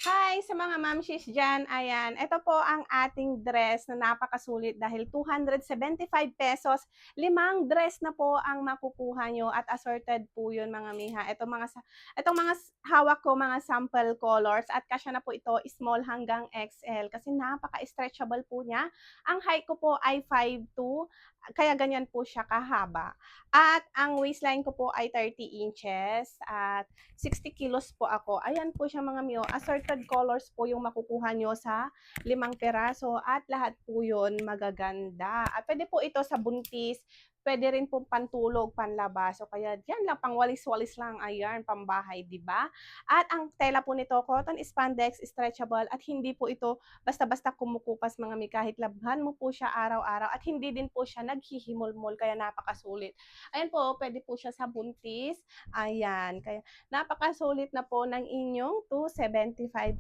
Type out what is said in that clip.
Hi sa mga mamshis diyan, ayan, ito po ang ating dress na napakasulit dahil ₱275, limang dress na po ang makukuha niyo at assorted po 'yun mga miha. Itong mga hawak ko mga sample colors at kasya na po ito small hanggang XL kasi napaka-stretchable po niya. Ang height ko po ay 5'2", kaya ganyan po siya kahaba. At ang waistline ko po ay 30 inches at 60 kilos po ako. Ayan po siya mga mio, assorted colors po yung makukuha nyo sa 5 piraso at lahat po yun magaganda. At pwede po ito sa buntis, pwede rin po pantulog, panlabas. O kaya diyan lang, pang walis-walis lang, ayan, pambahay, di ba? At ang tela po nito, cotton spandex, stretchable, at hindi po ito basta-basta kumukupas mga mi, kahit labhan mo po siya araw-araw at hindi din po siya naghihimulmol, kaya napakasulit. Ayan po, pwede po siya sa buntis, ayan, kaya napakasulit na po ng inyong ₱275.